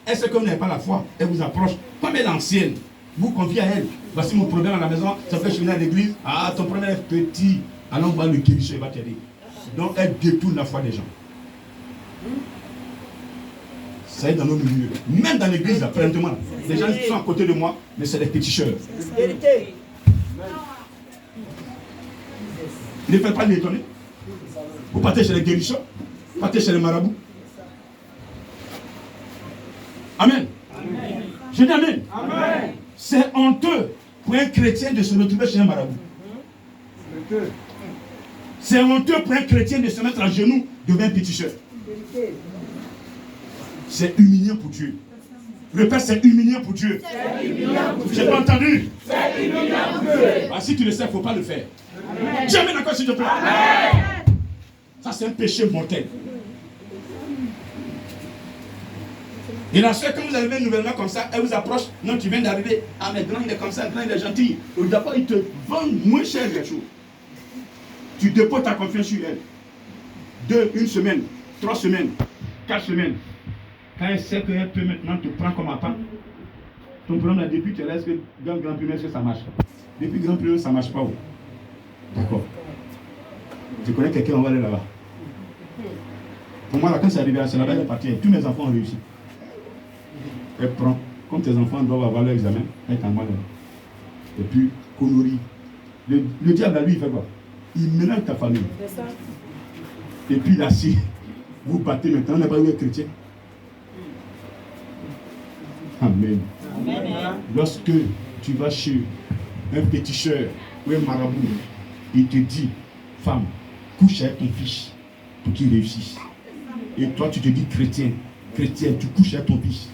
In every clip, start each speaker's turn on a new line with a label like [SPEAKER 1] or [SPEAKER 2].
[SPEAKER 1] Elle sait que vous n'avez pas la foi. Elle vous approche. Comme elle est ancienne, vous confiez à elle. Voici mon problème à la maison. Ça fait que je viens à l'église. Ah, ton problème est petit. Allons voir le guérisseur, il va t'aider. Donc elle détourne la foi des gens. Ça est dans nos milieux. Même dans l'église, là, présentement, les gens sont à côté de moi, mais c'est des péticheurs. Ne faites pas l'étonner. Vous partez chez les guérisseurs, vous partez chez les marabouts. Amen. Amen. Je dis amen. Amen. C'est honteux pour un chrétien de se retrouver chez un marabout. C'est honteux pour un chrétien de se mettre à genoux devant un péticheur. C'est humiliant pour Dieu. Répète, c'est humiliant pour Dieu. Je n'ai pas entendu. C'est humiliant pour Dieu. Ah, si tu le sais, il ne faut pas le faire. Jamais d'accord, s'il te plaît. Amen. Ça, c'est un péché mortel. Et la soeur, quand vous arrivez nouvellement comme ça, elle vous approche. Non, tu viens d'arriver. Ah, mais grand, il est comme ça, grand, il est gentil. D'abord, il te vend moins cher les choses. Tu déposes ta confiance sur elle. 2, 1 semaine, 3 semaines, 4 semaines. Quand elle sait qu'elle peut maintenant te prendre comme appât, ton problème là, depuis tu restes que dans grand premier, est-ce que ça marche? Depuis grand premier, ça ne marche pas. Oh. D'accord. Tu connais quelqu'un, on va aller là-bas. Pour moi, là, quand c'est arrivé, c'est là-bas, elle est partie. Tous mes enfants ont réussi. Elle prend, comme tes enfants doivent avoir leur examen, elle t'envoie là. Et puis, connerie. Le diable, là, lui, il fait quoi? Il mélange ta famille. Et puis, là, si vous battez maintenant, on n'est pas eu un chrétien. Amen. Amen. Lorsque tu vas chez un péticheur ou un marabout, il te dit, femme, couche avec ton fils pour qu'il réussisse. Et toi, tu te dis chrétien, tu couches avec ton fils.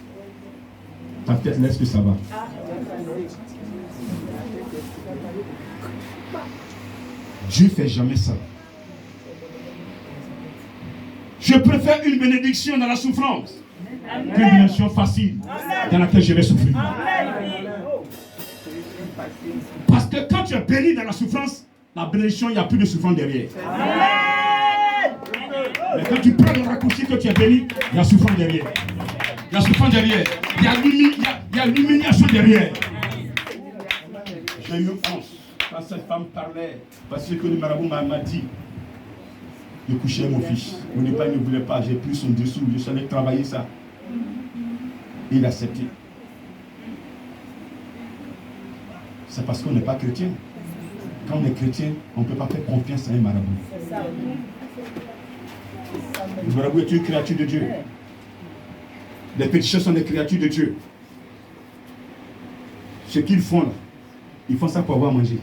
[SPEAKER 1] Ta tête laisse que ça va. Dieu ne fait jamais ça. Je préfère une bénédiction dans la souffrance qu'une bénédiction facile dans laquelle je vais souffrir. Parce que quand tu es béni dans la souffrance, la bénédiction, il n'y a plus de souffrance derrière. Mais quand tu prends le raccourci que tu es béni, il y a souffrance derrière. Il y a souffrance derrière. Il y a l'humiliation derrière. J'ai eu honte quand cette femme parlait, parce que le marabout m'a dit de coucher mon fils. Au départ, il ne voulait pas. J'ai pris son dessous. Je suis allé travailler ça. Il a accepté. C'est parce qu'on n'est pas chrétien. Quand on est chrétien, on ne peut pas faire confiance à un marabout. Le marabout est une créature de Dieu. Les pécheurs sont des créatures de Dieu. Ce qu'ils font là, ils font ça pour avoir mangé.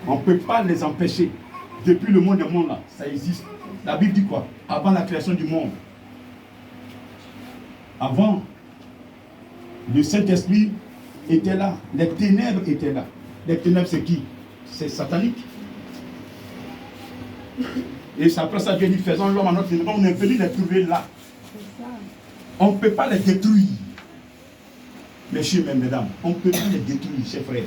[SPEAKER 1] On ne peut pas les empêcher. Depuis le monde des mondes là, ça existe. La Bible dit quoi? Avant la création du monde. Avant, le Saint-Esprit était là. Les ténèbres étaient là. Les ténèbres, c'est qui? C'est satanique. Et après ça, Dieu dit, faisons l'homme à notre image. On est venu les trouver là. On ne peut pas les détruire. Messieurs, mesdames, on ne peut pas les détruire, chers frères.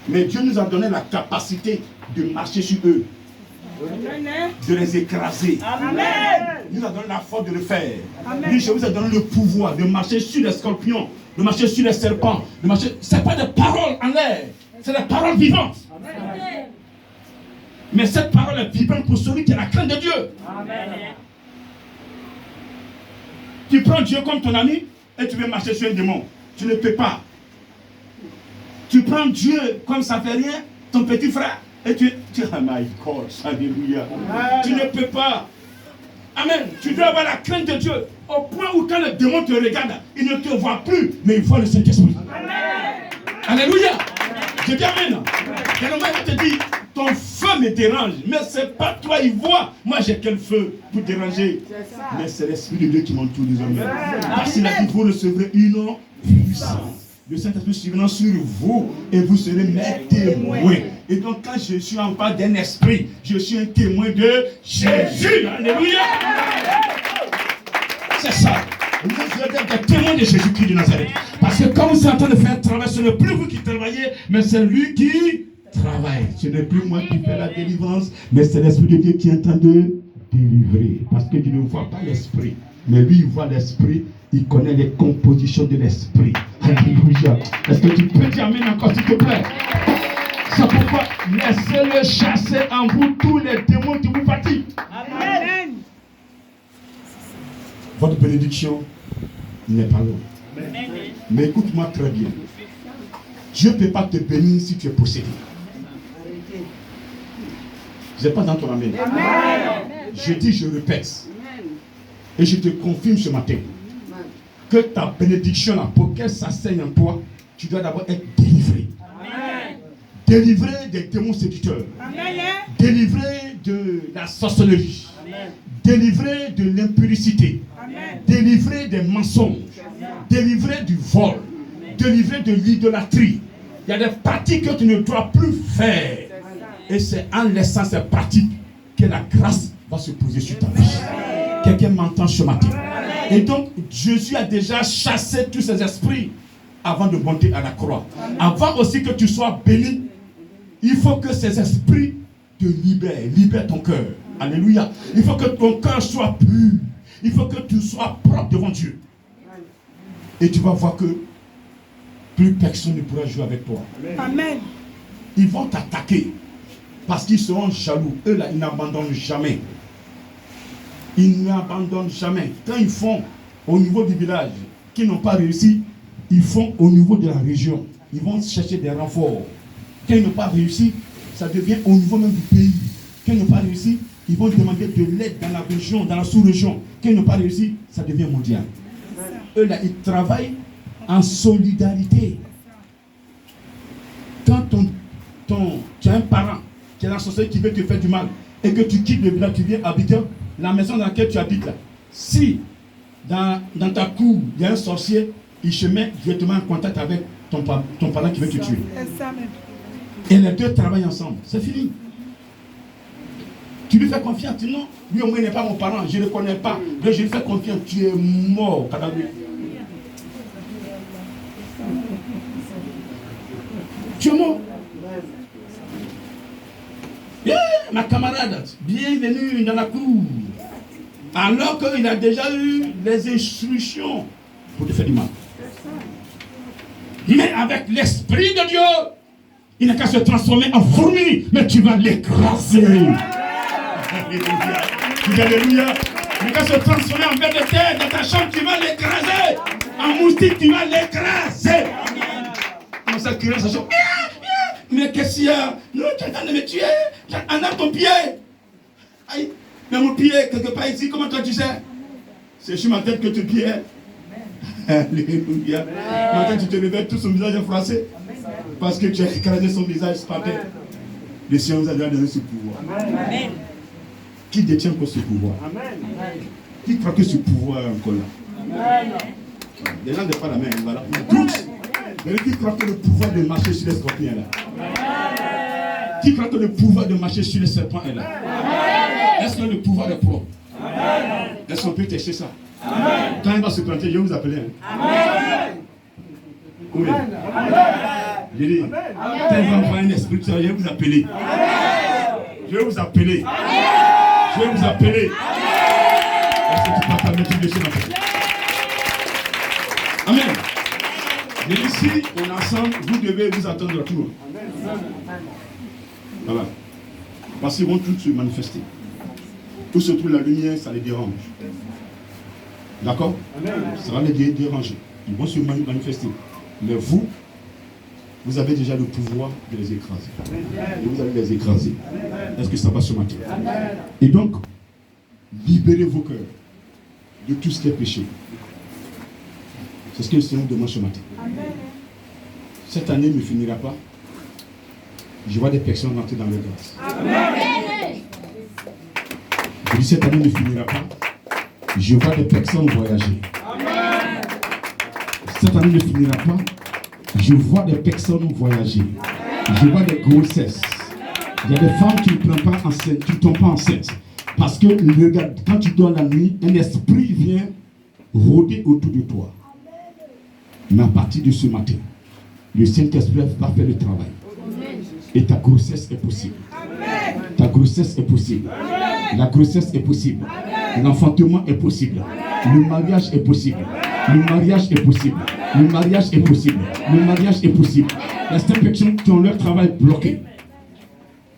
[SPEAKER 1] Mais Dieu nous a donné la capacité de marcher sur eux. De les écraser. Amen. Il nous a donné la force de le faire. Amen. Lui, je vous ai donné le pouvoir de marcher sur les scorpions, de marcher sur les serpents, de marcher. Ce n'est pas des paroles en l'air, c'est des paroles vivantes. Amen. Mais cette parole est vivante pour celui qui a la crainte de Dieu. Amen. Tu prends Dieu comme ton ami et tu veux marcher sur un démon. Tu ne peux pas. Tu prends Dieu comme ça fait rien, ton petit frère, et tu oh my God, alléluia. Tu ne peux pas. Amen. Tu dois avoir la crainte de Dieu au point où quand le démon te regarde, il ne te voit plus, mais il voit le Saint-Esprit. Alléluia. Je dis amen. Et le mec te dit, ton feu me dérange, mais c'est pas toi, il voit. Moi j'ai quel feu pour déranger. Mais c'est l'Esprit de Dieu qui m'entoure désormais. Parce qu'il a dit, vous recevrez une puissance. Le Saint-Esprit survenant sur vous et vous serez mes témoins. Et donc quand je suis en face d'un esprit, je suis un témoin de Jésus. Alléluia. C'est ça. Vous êtes des témoins de Jésus-Christ de Nazareth. Parce que quand vous êtes en train de faire un travail, ce n'est plus vous qui travaillez, mais c'est lui qui travaille. Ce n'est plus moi qui fais la délivrance, mais c'est l'Esprit de Dieu qui est en train de délivrer. Parce que tu ne vois pas l'Esprit, Mais lui, il voit l'esprit, il connaît les compositions de l'esprit. Alléluia. Est-ce que tu peux dire amen encore, s'il te plaît? C'est pourquoi laissez-le chasser en vous tous les démons qui vous fatiguent. Amen. Votre bénédiction n'est pas loin. Mais écoute-moi très bien. Dieu ne peut pas te bénir si tu es possédé. Je n'ai pas dans ton amen. Je dis, je répète. Et je te confirme ce matin que ta bénédiction, là, pour qu'elle s'asseigne en toi, tu dois d'abord être délivré. Amen. Délivré des démons séducteurs. Amen. Délivré de la sorcellerie. Amen. Délivré de l'impudicité. Amen. Délivré des mensonges. Amen. Délivré du vol. Amen. Délivré de l'idolâtrie. Il y a des pratiques que tu ne dois plus faire. Et c'est en laissant ces pratiques que la grâce va se poser sur ta vie. Quelqu'un m'entend ce matin. Et donc, Jésus a déjà chassé tous ces esprits avant de monter à la croix. Avant aussi que tu sois béni, il faut que ces esprits te libèrent ton cœur. Alléluia. Il faut que ton cœur soit pur. Il faut que tu sois propre devant Dieu. Et tu vas voir que plus personne ne pourra jouer avec toi. Amen. Ils vont t'attaquer parce qu'ils seront jaloux. Eux là, ils n'abandonnent jamais. Ils n'abandonnent jamais. Quand ils font au niveau du village, qui n'ont pas réussi, ils font au niveau de la région. Ils vont chercher des renforts. Quand ils n'ont pas réussi, ça devient au niveau même du pays. Quand ils n'ont pas réussi, ils vont demander de l'aide dans la région, dans la sous-région. Quand ils n'ont pas réussi, ça devient mondial. Eux là, ils travaillent en solidarité. Quand tu as un parent qui est dans la société qui veut te faire du mal et que tu quittes le village, tu viens habiter la maison dans laquelle tu habites là. Si dans ta cour, il y a un sorcier, il se met directement en contact avec ton parent qui veut te tuer. Et les deux travaillent ensemble. C'est fini. Tu lui fais confiance. Tu dis non, lui au moins il n'est pas mon parent, je ne le connais pas. Mais je lui fais confiance, tu es mort. Tu es mort. Yeah, ma camarade, bienvenue dans la cour. Alors qu'il a déjà eu les instructions pour te faire du mal. Mais avec l'Esprit de Dieu, il n'a qu'à se transformer en fourmi, mais tu vas l'écraser. Alléluia. Alléluia. Il n'a qu'à se transformer en ver de terre dans ta chambre, tu vas l'écraser. En moustique, tu vas l'écraser. Comment ça crier sa chambre? Mais qu'est-ce qu'il y a? Non, tu es en train de me tuer. En a ton pied. Aïe. Mais mon pied, quelque part ici, comment toi tu sais? C'est sur ma tête que tu pieds. Alléluia. Maintenant tu te réveilles, tout son visage est froissé. Parce que tu as écrasé son visage par terre. Le Seigneur vous a déjà donné ce pouvoir. Amen. Qui détient encore ce pouvoir? Amen. Qui croit que ce pouvoir est encore là? Amen. Les gens ne pas la main, voilà. Tous. Mais qui croit que le pouvoir de marcher sur les scorpions est là? Amen. Qui croit que le pouvoir de marcher sur les serpents est là? Amen. Est-ce que le pouvoir est propre? Amen. Est-ce qu'on peut tester ça? Amen. Quand il va se planter, je vais vous appeler. Amen. Oui. Je dis, quand il va envoyer un esprit, je vais vous appeler. Amen. Je vais vous appeler. Amen. Je vais vous appeler. Est-ce que tu peux t'amener tout de suite? Amen. Mais ici, on est ensemble, vous devez vous attendre à tout. Voilà. Parce qu'ils vont tous se manifester. Où se trouve la lumière, ça les dérange. D'accord? Ça va les déranger. Ils vont se manifester. Mais vous avez déjà le pouvoir de les écraser. Et vous allez les écraser. Est-ce que ça va ce matin? Et donc, libérez vos cœurs de tout ce qui est péché. C'est ce que le Seigneur demande ce matin. Cette année ne finira pas. Je vois des personnes rentrer dans le grâce. Je dis cette année ne finira pas. Je vois des personnes voyager. Amen. Cette année ne finira pas. Je vois des personnes voyager. Amen. Je vois des grossesses. Il y a des femmes qui ne tombent pas enceintes, qui ne tombent pas enceintes. Parce que regarde, quand tu dors la nuit, un esprit vient rôder autour de toi. Mais à partir de ce matin, le Saint-Esprit va faire le travail. Amen. Et ta grossesse est possible. Amen. Ta grossesse est possible. Amen. La grossesse est possible. Amen. L'enfantement est possible. Le mariage est possible. Le mariage est possible. Le mariage est possible. Le mariage est possible. Il y a certaines personnes qui ont leur travail bloqué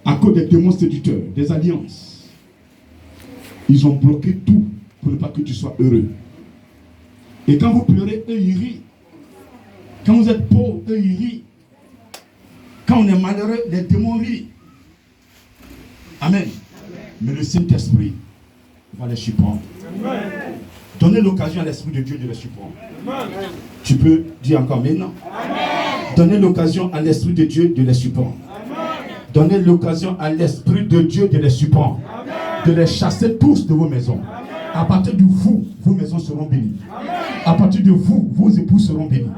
[SPEAKER 1] à cause des démons séducteurs, des alliances. Ils ont bloqué tout pour ne pas que tu sois heureux. Et quand vous pleurez, eux ils rient. Quand vous êtes pauvre, eux ils rient. Quand on est malheureux, les démons rient. Amen. Mais le Saint-Esprit va les surprendre. Donnez l'occasion à l'Esprit de Dieu de les surprendre. Tu peux dire encore maintenant. Donnez l'occasion à l'Esprit de Dieu de les surprendre. Donnez l'occasion à l'Esprit de Dieu de les surprendre. De les chasser tous de vos maisons. À partir de vous, vos maisons seront bénies. À partir de vous, vos époux seront bénis.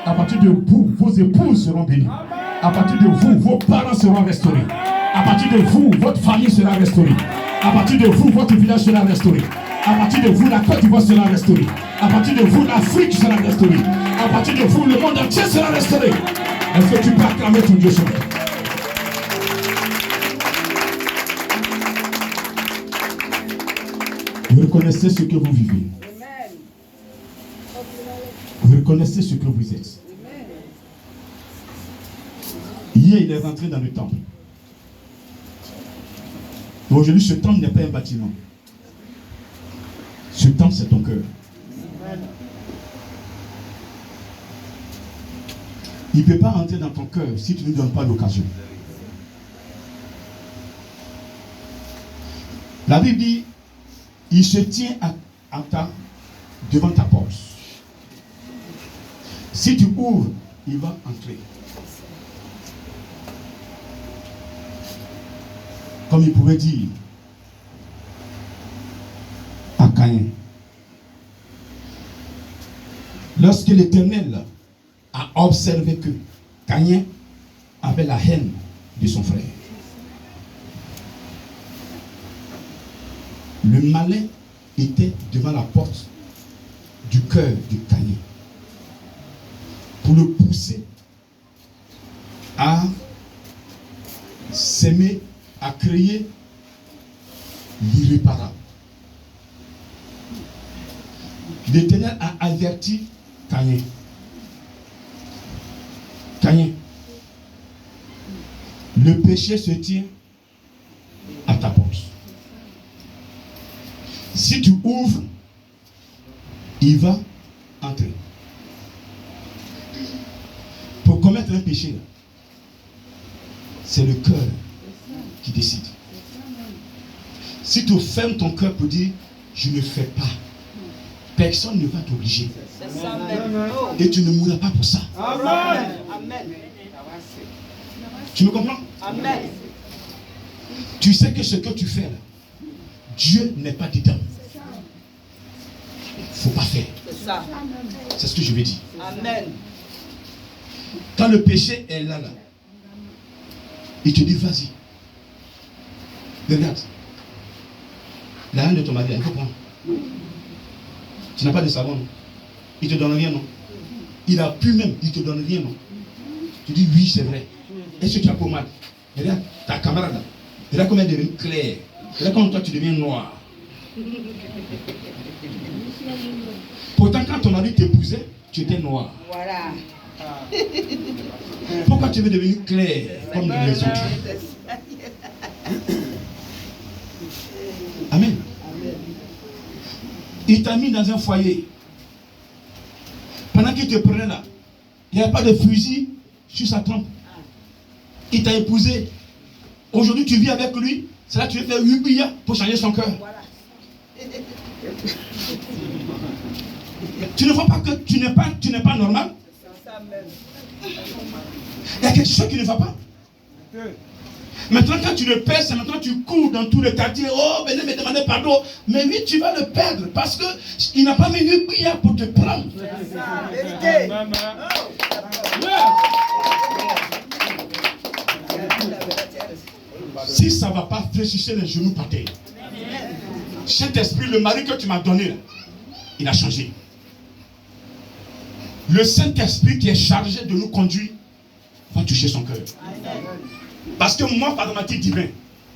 [SPEAKER 1] À partir de vous, vos épouses seront bénies. À partir de vous, vos parents seront restaurés. À partir de vous, votre famille sera restaurée. À partir de vous, votre village sera restauré. À partir de vous, la Côte d'Ivoire sera restaurée. À partir de vous, l'Afrique sera restaurée. À partir de vous, le monde entier sera restauré. Est-ce que tu peux acclamer ton Dieu sur toi? Vous reconnaissez ce que vous vivez. Vous reconnaissez ce que vous êtes. Hier, il est rentré dans le temple. Aujourd'hui, ce temple n'est pas un bâtiment. Ce temple, c'est ton cœur. Il ne peut pas entrer dans ton cœur si tu ne lui donnes pas l'occasion. La Bible dit, il se tient devant ta porte. Si tu ouvres, il va entrer. Comme il pouvait dire à Caïn. Lorsque l'Éternel a observé que Caïn avait la haine de son frère, le malin était devant la porte du cœur de Caïn pour le pousser à s'aimer, à créer l'irréparable. L'Éternel a averti Caïn. Caïn, le péché se tient à ta porte. Si tu ouvres, il va entrer. Pour commettre un péché, c'est le cœur qui décide. Si tu fermes ton cœur pour dire je ne fais pas, personne ne va t'obliger. Et tu ne mourras pas pour ça. Amen. Tu me comprends? Amen. Tu sais que ce que tu fais là, Dieu n'est pas dedans. Il ne faut pas faire. C'est ce que je veux dire. Amen. Quand le péché est là, il te dit vas-y. Regarde. La haine de ton mari, il faut prendre. Tu n'as pas de savon, non? Il ne te donne rien, non? Il a pu même, il ne te donne rien, non? Tu dis oui, c'est vrai. Est-ce que tu as pommade? Regarde ta camarade là. Regarde comment elle devient claire. Regarde comment toi tu deviens noir. Pourtant, quand ton mari t'épousait, tu étais noir. Voilà. Pourquoi tu veux devenir clair comme les autres? Amen. Il t'a mis dans un foyer. Pendant qu'il te prenait là, il n'y avait pas de fusil sur sa trompe. Il t'a épousé. Aujourd'hui, tu vis avec lui. C'est là que tu veux faire 8 billets pour changer son cœur. Voilà. Tu ne vois pas que tu n'es pas normal? Il y a quelque chose qui ne va pas. Maintenant, quand tu le perds, c'est maintenant tu cours dans tous les quartiers. Oh, venez me demander pardon. Mais oui, tu vas le perdre parce qu'il n'a pas mis 8 billets pour te prendre. C'est ça, vérité. Si ça ne va pas, fléchissez les genoux par terre. Saint-Esprit, le mari que tu m'as donné, là, il a changé. Le Saint-Esprit qui est chargé de nous conduire va toucher son cœur. Parce que moi, par ma divin,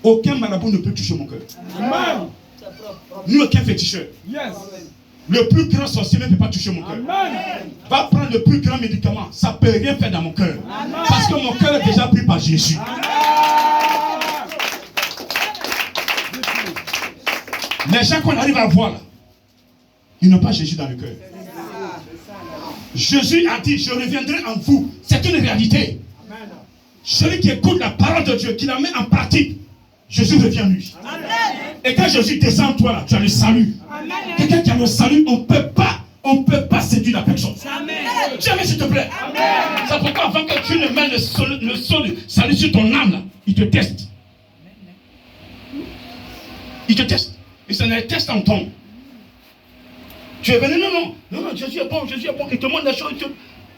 [SPEAKER 1] aucun marabout ne peut toucher mon cœur. Ni aucun féticheur.
[SPEAKER 2] Yes.
[SPEAKER 1] Le plus grand sorcier ne peut pas toucher mon cœur. Va prendre le plus grand médicament. Ça ne peut rien faire dans mon cœur. Parce que mon cœur est déjà pris par Jésus. Les gens qu'on arrive à voir là, ils n'ont pas Jésus dans le cœur. Jésus a dit, je reviendrai en vous. C'est une réalité. Celui qui écoute la parole de Dieu, qui la met en pratique, Jésus revient en lui. Et quand Jésus descend en toi, là, tu as le salut. Quelqu'un qui a le salut, on ne peut pas séduire la personne. Jamais, s'il te plaît. C'est pourquoi avant que tu ne mets le salut sur ton âme, là, il te teste. Il te teste. Et c'est un test en ton. Tu es venu, non, Jésus est bon, il te montre des choses.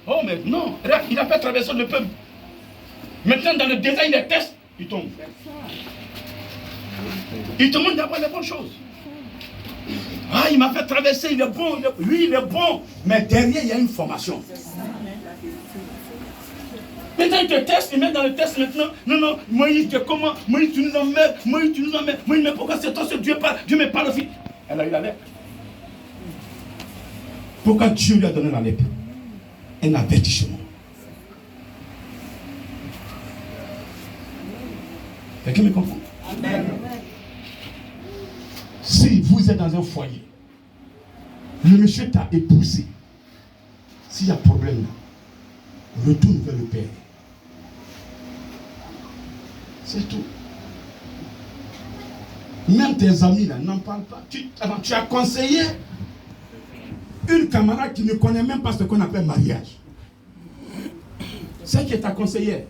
[SPEAKER 1] Oh, mais non, il a fait traverser le peuple. Maintenant, dans le détail des tests, il tombe. Il te montre d'abord les bonnes choses. Ah, il m'a fait traverser, il est bon, lui, il est bon. Mais derrière, il y a une formation. Maintenant, il te teste, il met dans le test maintenant. Non, Moïse, tu es comment? Moïse, tu nous emmènes. Moïse, mais pourquoi c'est toi, ce Dieu parle? Dieu me parle aussi. Elle a eu la lèpre. Pourquoi Dieu lui a donné la lèpre? Un avertissement. Quelqu'un me comprend? Amen. Si vous êtes dans un foyer, le monsieur t'a épousé, s'il y a problème là, retourne vers le Père. C'est tout. Même tes amis là n'en parlent pas. Tu as conseillé une camarade qui ne connaît même pas ce qu'on appelle mariage. C'est qui est ta conseillère.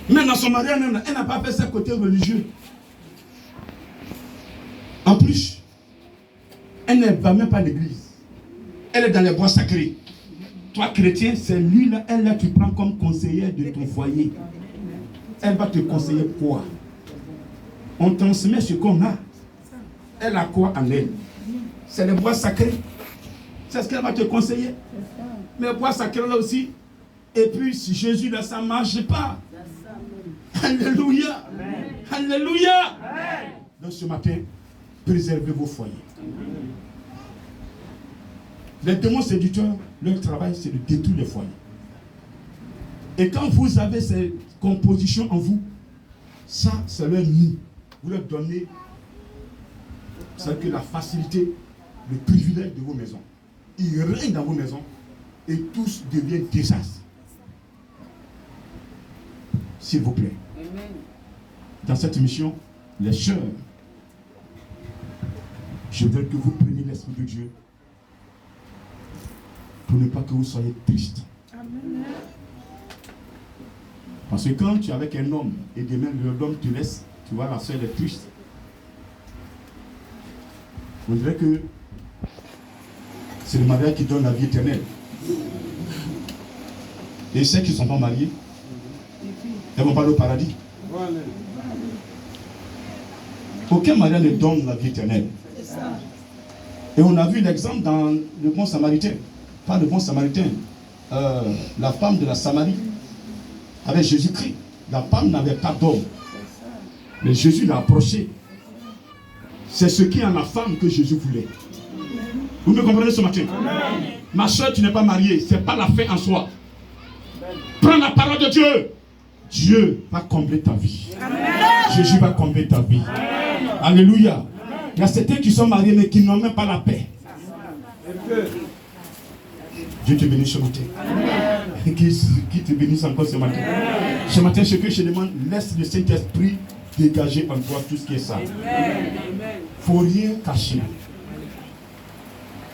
[SPEAKER 1] Même dans son mariage, elle n'a pas fait ce côté religieux. En plus, elle ne va même pas à l'église. Elle est dans les bois sacrés. Toi, chrétien, c'est lui là, elle là, tu prends comme conseillère de ton foyer. Elle va te conseiller quoi? On transmet ce qu'on a. Elle a quoi en elle? C'est les bois sacrés. C'est ce qu'elle va te conseiller. Mais les bois sacrés là aussi. Et puis, si Jésus là, ça ne marche pas. Alléluia. Alléluia. Donc ce matin, préservez vos foyers. Les démons séducteurs, leur travail, c'est de détruire les foyers. Et quand vous avez ces compositions en vous, ça, c'est leur nid. Vous leur donnez, c'est que la facilité, le privilège de vos maisons. Ils règnent dans vos maisons et tous deviennent désastres. S'il vous plaît. Dans cette émission, les sœurs, je veux que vous preniez l'Esprit de Dieu pour ne pas que vous soyez tristes. Amen. Parce que quand tu es avec un homme et demain l'homme te laisse, tu vois la sœur est triste. On dirait que c'est le mariage qui donne la vie éternelle. Et ceux qui ne sont pas mariés, elles vont pas au paradis. Aucun mariage ne donne la vie éternelle. Et on a vu l'exemple dans le bon samaritain. Pas le bon samaritain. La femme de la Samarie avec Jésus-Christ. La femme n'avait pas d'homme. Mais Jésus l'a approché. C'est ce qui est en la femme que Jésus voulait. Vous me comprenez ce matin? Amen. Ma soeur, tu n'es pas mariée. Ce n'est pas la fin en soi. Prends la parole de Dieu. Dieu va combler ta vie. Amen. Jésus va combler ta vie. Amen. Alléluia. Amen. Il y a certains qui sont mariés mais qui n'ont même pas la paix. Amen. Dieu te bénisse ce matin. Amen. Qui te bénisse encore ce matin. Amen. Ce matin, ce que je demande, laisse le Saint-Esprit dégager en toi tout ce qui est ça. Il ne faut rien cacher.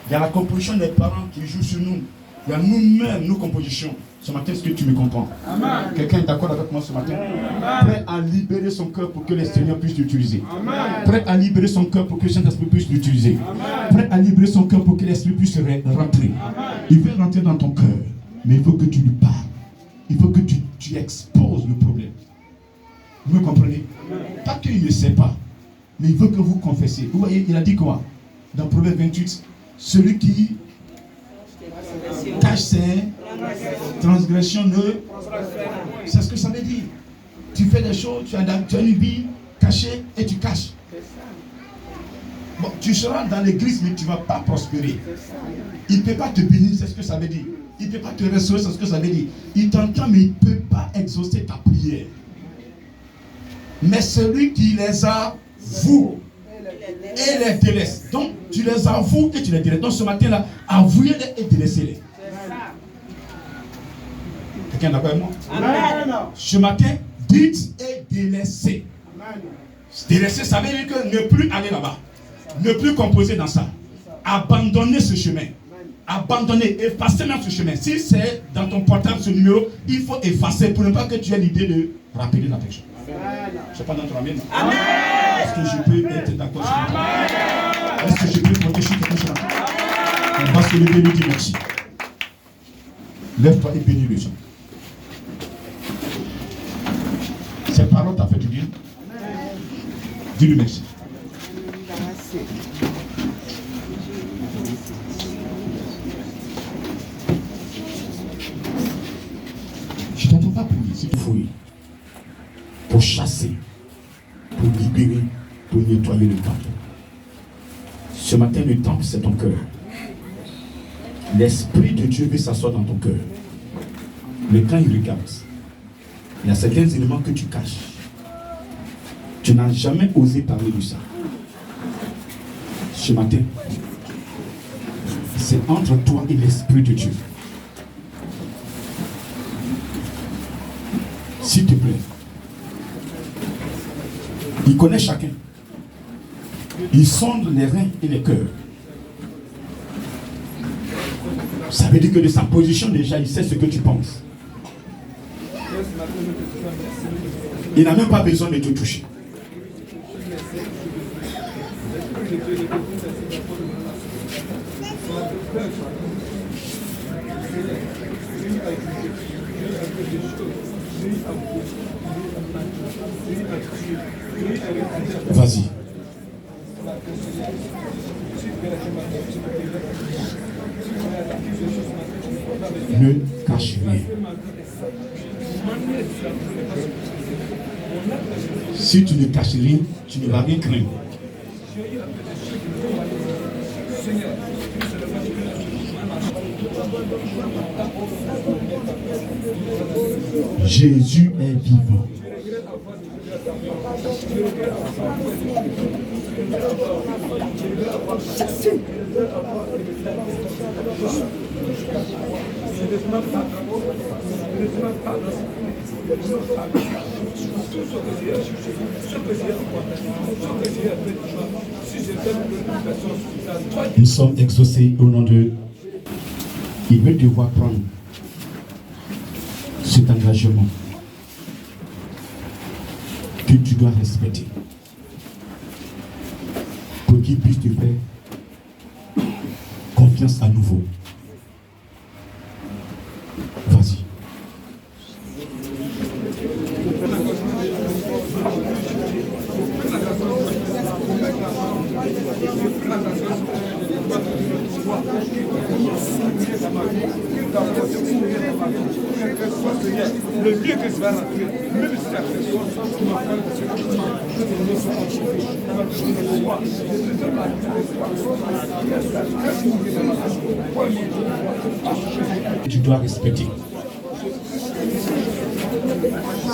[SPEAKER 1] Il y a la composition des parents qui jouent sur nous. Il y a nous-mêmes, nos compositions. Ce matin, est-ce que tu me comprends? Amen. Quelqu'un est d'accord avec moi ce matin? Amen. Prêt à libérer son cœur pour que le Seigneur puisse l'utiliser. Prêt à libérer son cœur pour que le Saint-Esprit puisse l'utiliser. Prêt à libérer son cœur pour que l'Esprit puisse rentrer. Amen. Il veut rentrer dans ton cœur, mais il faut que tu lui parles. Il faut que tu exposes le problème. Vous me comprenez? Amen. Pas qu'il ne sait pas, mais il veut que vous confessiez. Vous voyez, il a dit quoi? Dans Proverbe 28, celui qui cache ses transgressions c'est ce que ça veut dire. Tu fais des choses, tu as une vie cachée et tu caches. Bon, tu seras dans l'église, mais tu ne vas pas prospérer. Il ne peut pas te bénir, c'est ce que ça veut dire. Il ne peut pas te restaurer, c'est ce que ça veut dire. Il t'entend, mais il ne peut pas exaucer ta prière. Mais celui qui les avoue et les délaisse. Donc, tu les avoues et tu les délaisses. Donc, ce matin-là, avouez-les et délaissez-les. Quelqu'un est d'accord avec moi? Amen. Ce matin, dites et délaissez. Délaisser, ça veut dire que ne plus aller là-bas. Ne plus composer dans ça. Abandonner ce chemin. Abandonner, effacer même ce chemin. Si c'est dans ton portable ce numéro, il faut effacer pour ne pas que tu aies l'idée de rappeler la personne. Je ne sais pas dans ton amen. Est-ce que je peux être d'accord sur toi? Est-ce que je peux protéger quelque chose? On va se lever et lui dire merci. Lève-toi et bénis les gens. Cette parole t'a fait du bien. Dis-lui merci. Je ne t'entends pas prier, c'est tout fouiller. Pour chasser, pour libérer, pour nettoyer le temple. Ce matin, le temple, c'est ton cœur. L'Esprit de Dieu veut s'asseoir dans ton cœur. Mais quand il regarde, il y a certains éléments que tu caches. Tu n'as jamais osé parler de ça. Ce matin, c'est entre toi et l'Esprit de Dieu. S'il te plaît. Il connaît chacun. Il sonde les reins et les cœurs. Ça veut dire que de sa position déjà, il sait ce que tu penses. Il n'a même pas besoin de te toucher. Vas-y. Ne cache rien. Si tu ne caches rien, tu ne vas rien craindre. Jésus est vivant. Nous sommes exaucés au nom de... Il veut devoir prendre cet engagement que tu dois respecter pour qu'il puisse te faire confiance à nouveau. Vas-y.
[SPEAKER 2] Le lieu que je vais rentrer, même si la personne
[SPEAKER 1] tu dois respecter.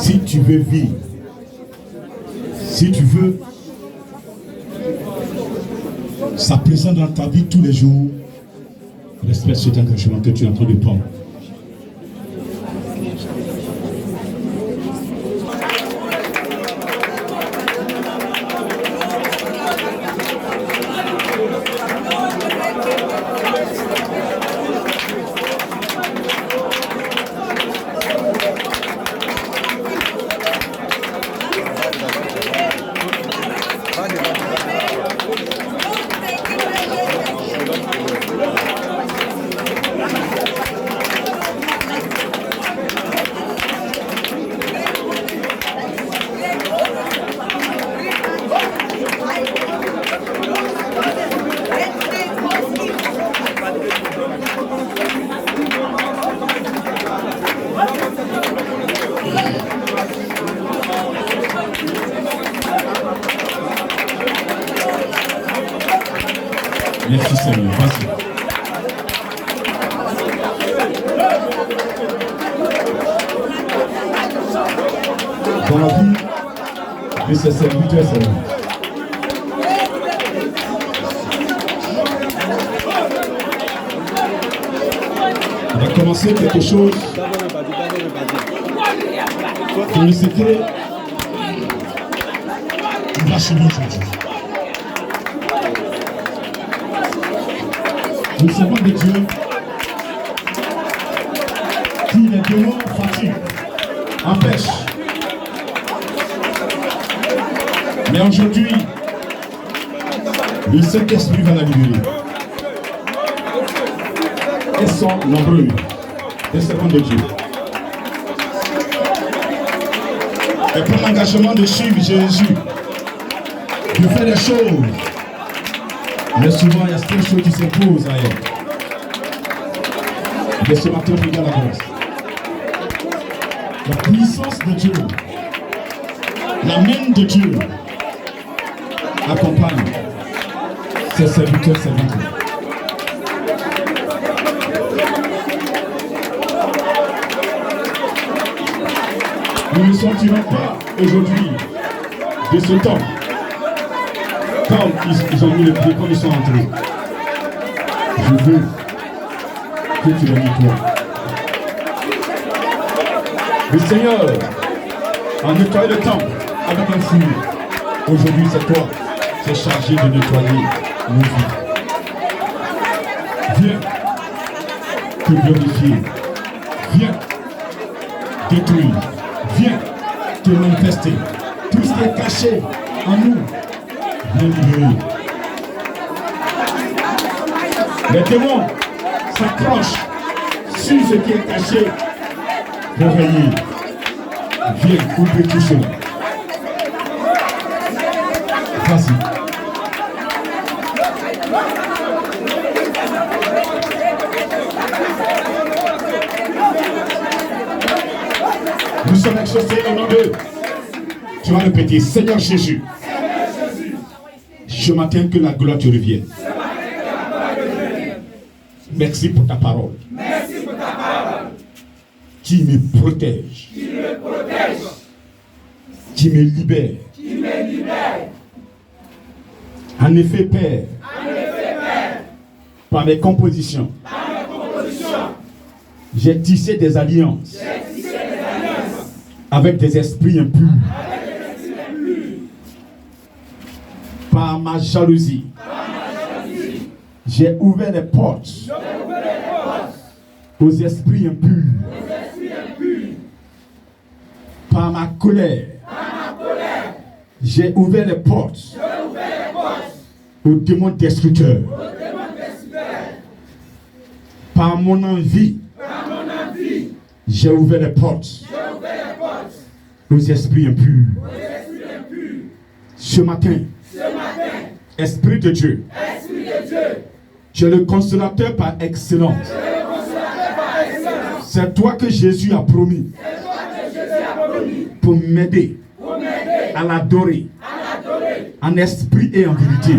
[SPEAKER 1] Si tu veux vivre, si tu veux sa présence dans ta vie tous les jours, respecte cet engagement que tu es en train de prendre. Seigneur. Vas-y. Dans la vie de ses serviteurs, Seigneur. On va commencer quelque chose. Dans le secret, il va chez nous aujourd'hui. Le servant de Dieu, qui les démons fatiguent, empêche. Mais aujourd'hui, le Saint-Esprit va la libérer. Ils sont nombreux, les servants de Dieu. Et prendre l'engagement de suivre Jésus, de faire des choses. Mais souvent, il y a certaines choses qui s'imposent à elle. Mais ce matin, regarde la grâce. La puissance de Dieu, la main de Dieu accompagne ses serviteurs, serviteurs. Nous ne sortirons pas aujourd'hui de ce temps comme ils ont mis le pied, comme ils sont entrés. Je veux que tu le nettoies. Le Seigneur a nettoyé le temple avec un fou. Aujourd'hui, c'est toi qui es chargé de nettoyer nos vies. Viens te glorifier. Viens détruire. Viens te manifester. Tout ce qui est caché en nous, viens libérer. Les démons s'accrochent sur ce qui est caché pour régner. Viens couper tout cela. Vas-y. Nous sommes exaucés au nom de... Tu vas répéter, Seigneur Jésus, ce matin que la gloire te revienne. Merci pour ta parole. Qui me protège. Qui me libère. En effet, Père, par mes compositions, j'ai tissé des alliances avec des esprits impurs. Par ma jalousie, j'ai ouvert les portes aux esprits impurs. Par ma colère, j'ai ouvert les portes aux démons destructeurs. Par mon envie, j'ai ouvert les portes aux esprits impurs. Ce matin, Esprit de Dieu, tu es le consolateur par excellence. C'est toi que Jésus a promis pour m'aider à l'adorer en esprit et en vérité.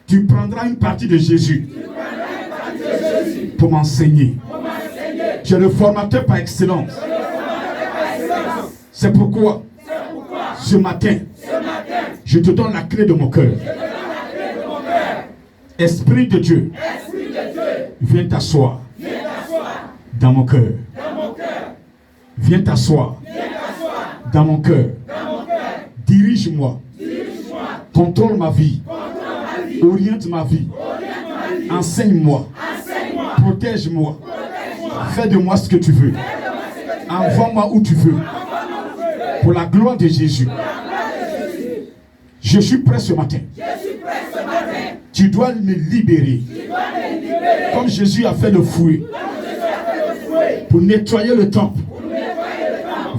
[SPEAKER 1] Tu prendras une partie de Jésus pour m'enseigner. Tu es le formateur par excellence. C'est pourquoi ce matin, je te donne la clé de mon cœur. Esprit de Dieu, viens t'asseoir dans mon cœur. Viens t'asseoir dans mon cœur. Dirige-moi. Contrôle ma vie. Oriente ma vie. Enseigne-moi. Protège-moi. Fais de moi ce que tu veux. Envoie-moi où tu veux. Pour la gloire de Jésus. Je suis prêt ce matin. Tu dois me libérer. Comme Jésus a fait le fouet. Pour nettoyer le temple.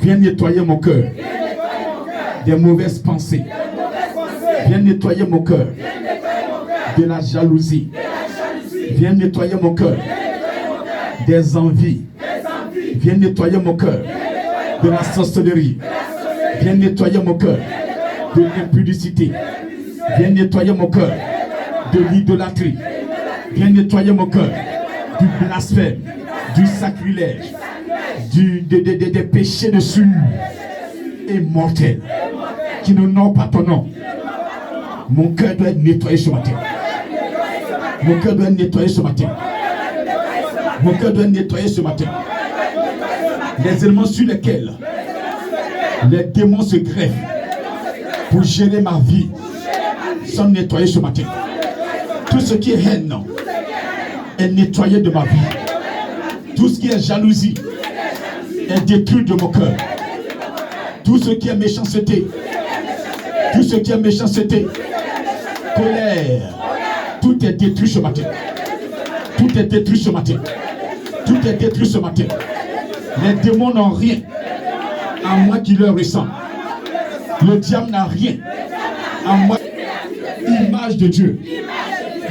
[SPEAKER 1] Viens nettoyer mon cœur. Des mauvaises pensées. Viens nettoyer mon cœur. De la jalousie. Viens nettoyer mon cœur. Des envies. Viens nettoyer mon cœur. De la sorcellerie. Viens nettoyer mon cœur. De l'impudicité. Viens nettoyer mon cœur. de l'idolâtrie. Viens nettoyer mon cœur du blasphème, du sacrilège, des péchés dessus et mortels qui n'honorent pas ton nom. Mon cœur doit être nettoyé ce matin. Mon cœur doit être nettoyé ce matin. Mon cœur doit être nettoyé ce matin. Les éléments sur lesquels les démons se greffent pour gérer ma vie sont nettoyés ce matin. Tout ce qui est haine est nettoyé de ma vie. Tout ce qui est jalousie est détruit de mon cœur. Tout ce qui est méchanceté, tout ce qui est méchanceté, colère, tout est détruit ce matin. Tout est détruit ce matin. Tout est détruit ce matin. Les démons n'ont rien à moi qui leur ressemble. Le diable n'a rien à moi. Image de Dieu.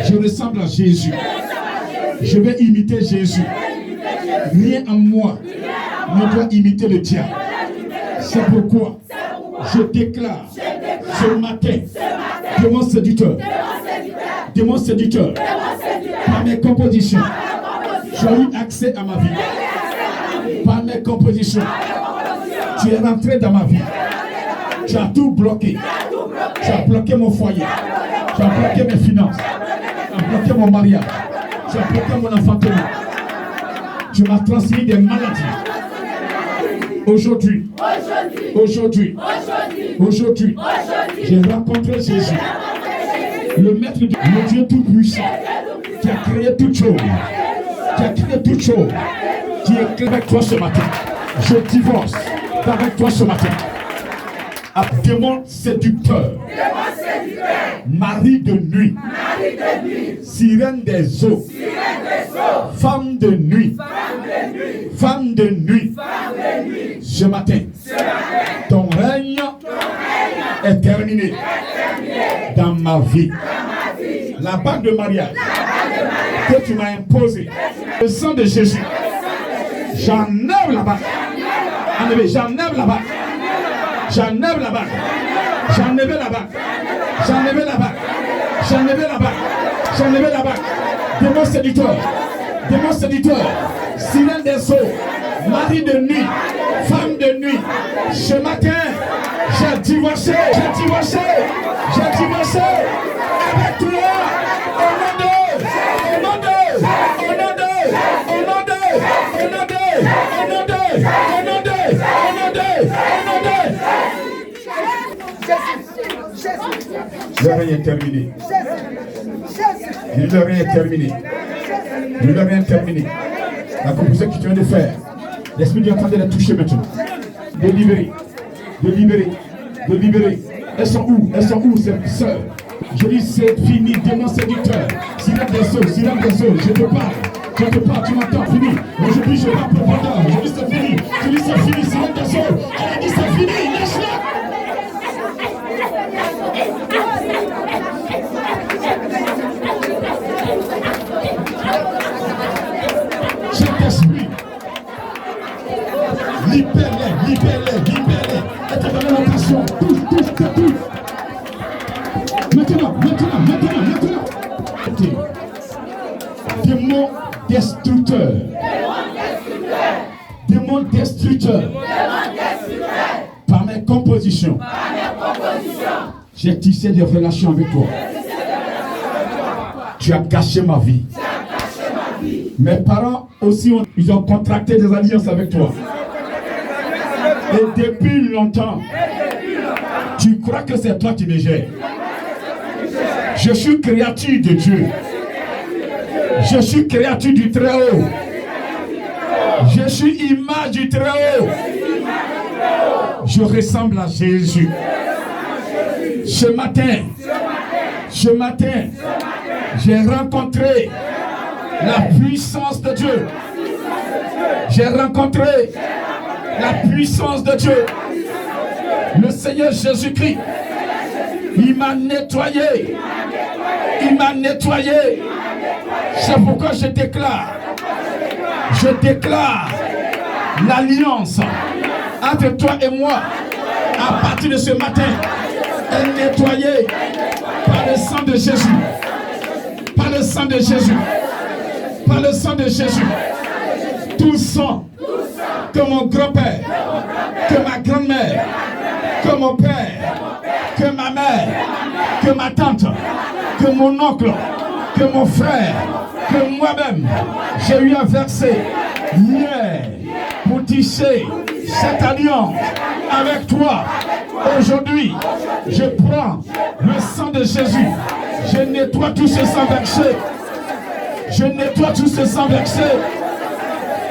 [SPEAKER 1] Je ressemble à Jésus. Je vais imiter Jésus. Rien en moi ne doit imiter le diable. C'est pourquoi je déclare ce matin, démon séducteur, par mes compositions, tu as eu accès à ma vie. Par mes compositions, tu es rentré dans ma vie. Tu as tout bloqué. Tu as bloqué mon foyer. Tu as bloqué mes finances. Tu as bloqué mon mariage. Tu as bloqué mon enfantement. Tu m'as transmis des maladies. Aujourd'hui, j'ai rencontré Jésus, le maître du le Dieu tout-puissant, qui a créé toutes choses, qui est avec toi ce matin. Je divorce avec toi ce matin. À démon séducteur, mari de nuit, sirène des eaux, femme de nuit, ce matin, ton règne est terminé dans ma vie. La bague de mariage que tu m'as imposée, le sang de Jésus, j'enlève la bague. J'enlève la bague. J'enlève la bague. J'enlève la bague. J'enlève la bague. J'enlève la bague. J'enlève la bague. Démon séducteur, sirène des eaux, mari de nuit, femme de nuit. Ce matin, j'ai divorcé avec toi. Le règne est terminé. Le règne est terminé. Le règne est terminé. La composition que tu viens de faire, l'Esprit de Dieu est en train de la toucher maintenant. De libérer. Elles sont où ces sœurs? Je dis c'est fini, démon séducteur. Sirène des eaux, je te parle, tu m'entends, fini. Aujourd'hui je parle pour pendant, je dis c'est fini, sirène des eaux. Elle a dit c'est fini, lâche-la. Saint-Esprit, libère-les. Et te donne l'occasion. Touche. Maintenant. Démon destructeur. Par mes compositions, j'ai tissé des relations avec toi. Tu as gâché ma vie. Mes parents aussi, ils ont contracté des alliances avec toi. Et depuis longtemps, tu crois que c'est toi qui me gères. Je suis créature de Dieu. Je suis créature du Très-Haut. Je suis image du Très-Haut. Je ressemble à Jésus. Ce matin, j'ai rencontré la puissance de Dieu. J'ai rencontré la puissance de Dieu. Le Seigneur Jésus-Christ, il m'a nettoyé. C'est pourquoi je déclare l'alliance entre toi et moi. À partir de ce matin, est nettoyée par le sang de Jésus. le sang de Jésus. Par le sang de Jésus. Tout sang que mon grand-père, que ma grand-mère, que mon père, que ma mère, que ma tante, que mon oncle, que mon frère, que moi-même, j'ai eu à verser hier pour tisser cette alliance avec toi. Aujourd'hui, je prends le sang de Jésus. Je nettoie tout ce sang versé. Je nettoie tout ce sang versé.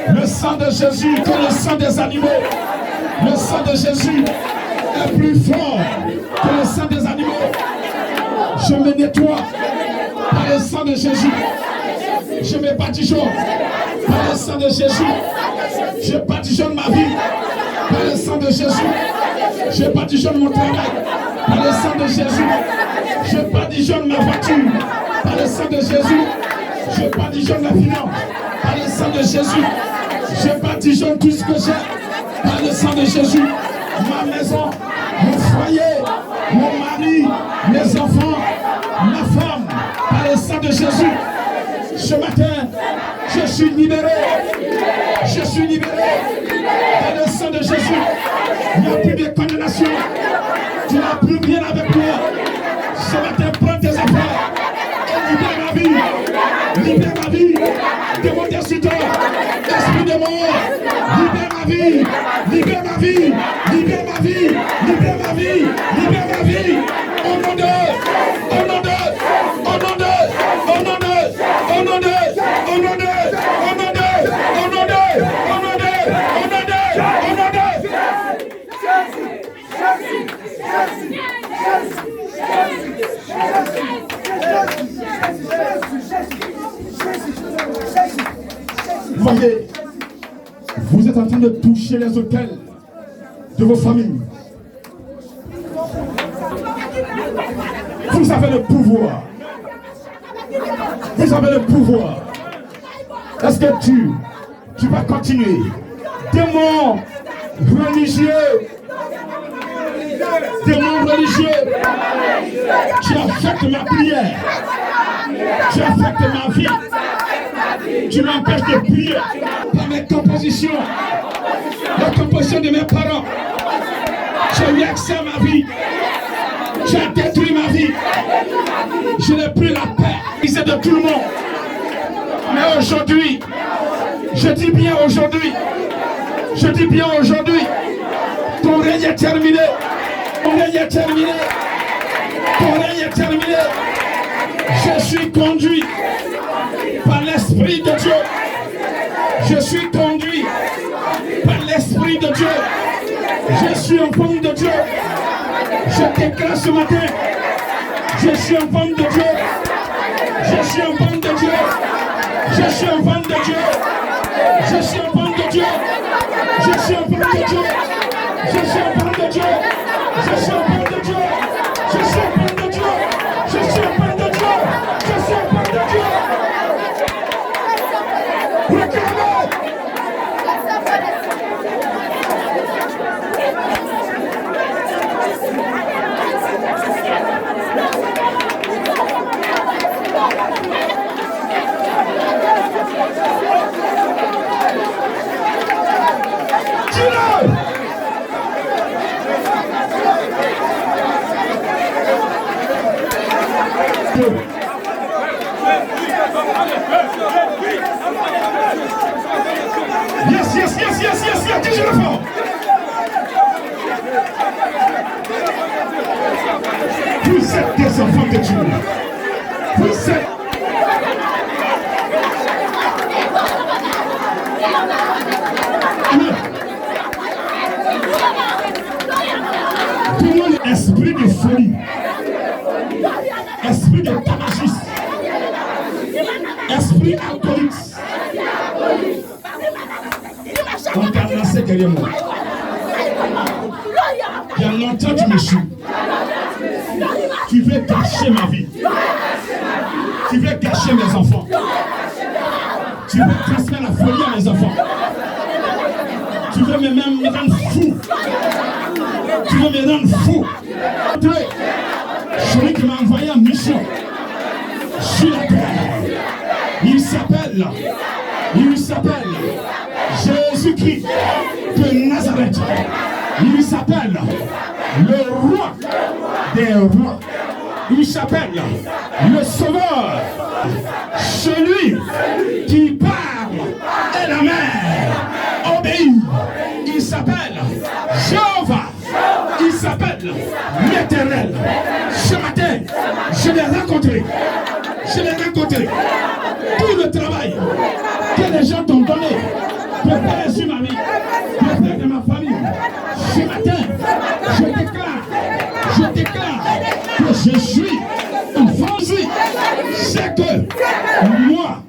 [SPEAKER 1] Le sang de Jésus que le sang des animaux. Le sang de Jésus est plus fort que le sang des animaux. Je me nettoie par le sang de Jésus. Je me badigeonne par le sang de Jésus. Je badigeonne ma vie par le sang de Jésus. Je badigeonne mon travail par le sang de Jésus. Je badigeonne ma voiture par le sang de Jésus. Je badigeonne la finance par le sang de Jésus. Je badigeonne tout ce que j'ai par le sang de Jésus. Ma maison, mon foyer, mon mari, mes enfants, ma femme, par le sang de Jésus. Ce matin, je suis libéré. Je suis libéré par le sang de Jésus. Il n'y a plus de condamnation. Tu n'as plus rien avec moi. Ce matin, prends tes affaires et libère ma vie. Libère ma vie de mon destructeur. Esprit de mort, libère ma vie. Libère ma vie. Libère ma vie. Libère ma vie. Libère ma vie. Au nom de, au nom de, au nom de, au nom de, au nom de, au nom de, au nom de, au nom de, au nom de, au nom de, au nom de. Voyez, vous êtes en train de toucher les autels de vos familles. Vous avez le pouvoir. Vous avez le pouvoir. Est-ce que tu vas continuer? Démons religieux. Démons religieux. Tu affectes ma prière. Tu affectes ma vie. Tu m'empêches de prier par mes compositions. La composition de mes parents. Tu as eu accès à ma vie. Tu as détruit ma vie. Je n'ai plus la paix. C'est de tout le monde. Mais aujourd'hui, je dis bien aujourd'hui, je dis bien aujourd'hui, ton règne est terminé. Ton règne est terminé. Ton règne est terminé. Je suis conduit par l'Esprit de Dieu. Je suis conduit par l'Esprit de Dieu. Je suis enfant de Dieu. Je déclare ce matin, je suis enfant de Dieu. Je suis enfant de Dieu. Je suis enfant de Dieu. Je suis enfant de Dieu. Je suis enfant de Dieu. Je suis enfant de Dieu. Je suis enfant de Dieu. Je suis enfant de Dieu. Je suis enfant de Dieu. Je suis enfant de Dieu. Yes, dis-le fort. Vous êtes des enfants de Dieu. Vous êtes. Tout le monde, esprit de folie, esprit de tabagisme, esprit alcoolique. On t'a lancé derrière moi. Il y a longtemps tu me suis. Tu veux gâcher ma vie. Tu veux gâcher mes enfants. Tu veux transmettre la folie à mes enfants. Tu veux me rendre fou. Tu veux me rendre fou. Celui qui m'a envoyé en mission sur la terre. Il s'appelle Jésus-Christ de Nazareth. Il s'appelle le roi des rois. Il s'appelle le sauveur. Celui qui parle et la mer obéit. Il s'appelle Jéhovah. Il s'appelle l'Éternel. Ce matin, je l'ai rencontré. Tout le travail que les gens t'ont donné pour faire sur ma vie, pour faire de ma famille. Ce matin, je déclare que je suis vendu. C'est que moi,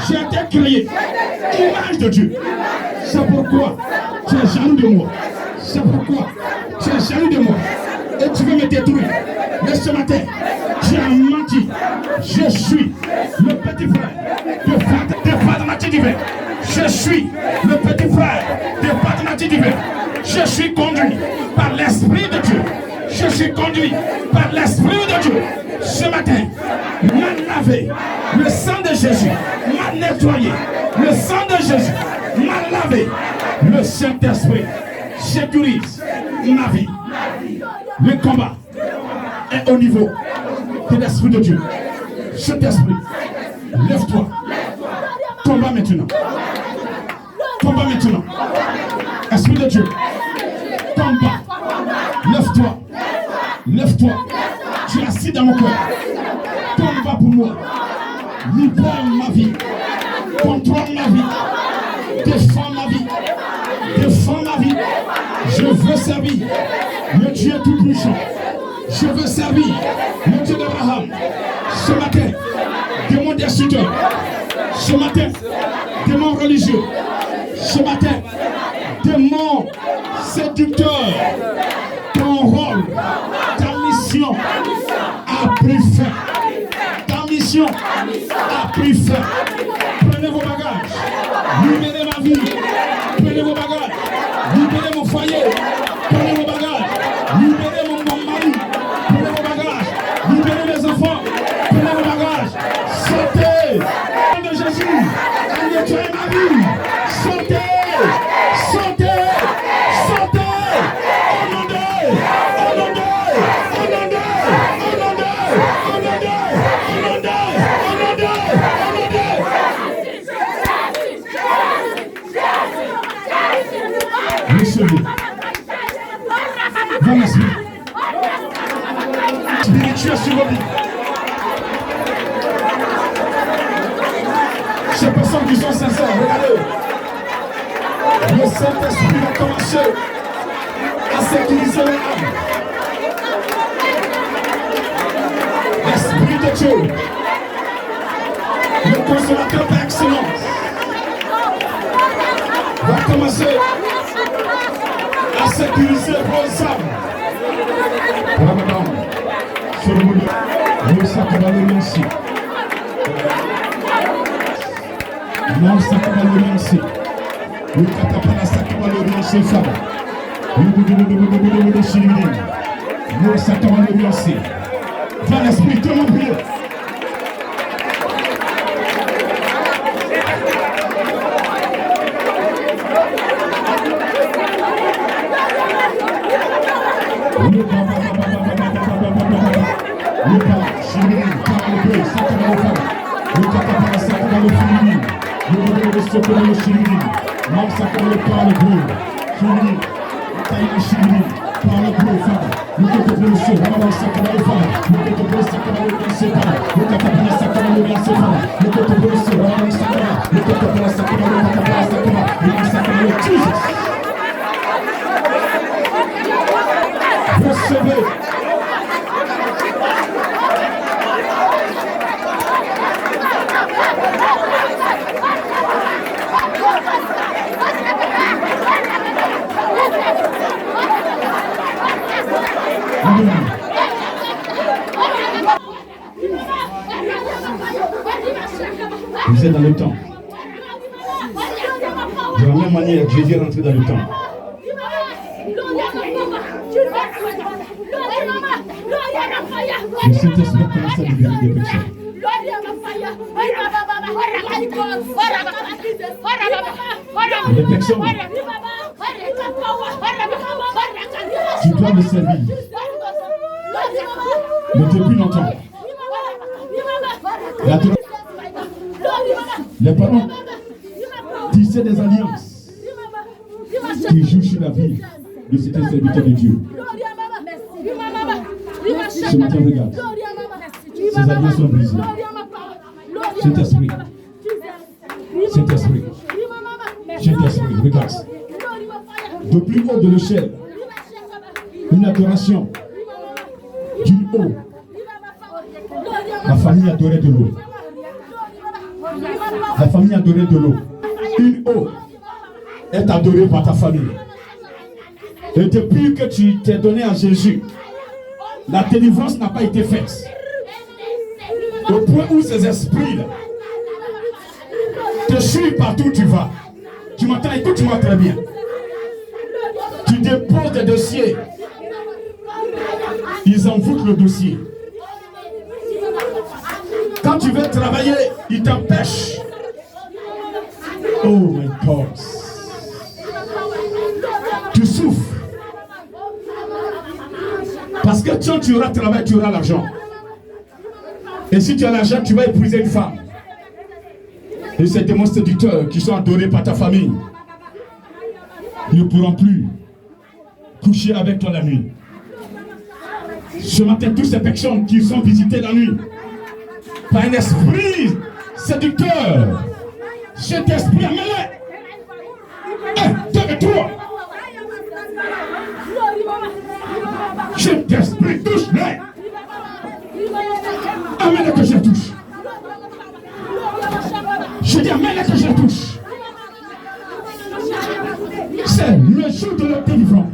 [SPEAKER 1] j'ai été créé image de Dieu. C'est pourquoi tu es jaloux de moi. Et tu veux me détruire. Mais ce matin, tu as menti. Je suis le petit frère de Fatimati divin. Je suis le petit frère de Fatimati divin. Je suis conduit par l'Esprit de Dieu. Ce matin, m'a lavé. Le sang de Jésus m'a nettoyé. Le sang de Jésus m'a lavé. Le Saint-Esprit sécurise ma vie. Le combat est au niveau de l'Esprit de Dieu. Cet esprit, lève-toi. Combat maintenant. Esprit de Dieu, combat. Lève-toi. Tu es assis dans mon cœur. Combat pour moi. Libère ma vie. Contrôle ma vie. Défends ma vie. Je veux servir le Dieu tout-puissant. Je veux servir le Dieu d'Abraham. Ce matin, démon destructeur. Ce matin, démon religieux. Ce matin, démon séducteur. Ton rôle, ta mission a pris fin. Prenez vos bagages. Libérez ma vie. Prenez vos bagages. Libérez mon foyer. Prenez vos bagages. Libérez mon mari. Prenez vos bagages. Libérez mes enfants. Prenez vos bagages. Sautez. Au nom de Jésus. À nettoyer ma vie. Sautez. Recevez. Bon esprit. Spirituel sur vos vies. Ces personnes qui sont sincères, regardez. Le Saint-Esprit va commencer à sécuriser les âmes. L'Esprit de Dieu, le consolateur par excellence, va commencer à sécuriser vos âmes. Ramadan, sur le monde, nous s'accompagnons ici. Nous s'accompagnons ici. Nous s'accompagnons ici, femme. Nous s'accompagnons ici. Dans l'esprit, tout le monde prie. Vous êtes dans le temps. De la même manière, Jésus est rentré dans le temps. Le Saint-Esprit commence à libérer des personnes. Réflexion. Tu dois me servir. Mais depuis longtemps. Les parents tissaient des alliances qui jouent sur la vie de cet serviteur de Dieu. Ce matin, regarde. Ces alliances sont brisées. Saint-Esprit. Saint-Esprit. Saint-Esprit, regarde. De plus haut de l'échelle, une adoration du haut. La famille adorait de l'eau. La famille adorait de l'eau. Une eau est adorée par ta famille. Et depuis que tu t'es donné à Jésus, la délivrance n'a pas été faite. Au point où ces esprits te suivent partout où tu vas. Tu m'entends, écoute-moi très bien. Tu déposes des dossiers. Ils envoûtent le dossier. Quand tu veux travailler, ils t'empêchent. Oh my God. Tu souffres. Parce que quand tu auras travail, tu auras l'argent. Et si tu as l'argent, tu vas épouser une femme. Et ces démons séducteurs qui sont adorés par ta famille ne pourront plus coucher avec toi la nuit. Ce matin, toutes ces personnes qui sont visitées la nuit par un esprit séducteur, cet esprit amène. 1, 2 et 3. Cet esprit touche-les. Amène que je touche. Je dis amène que je touche. C'est le jour de la délivrance.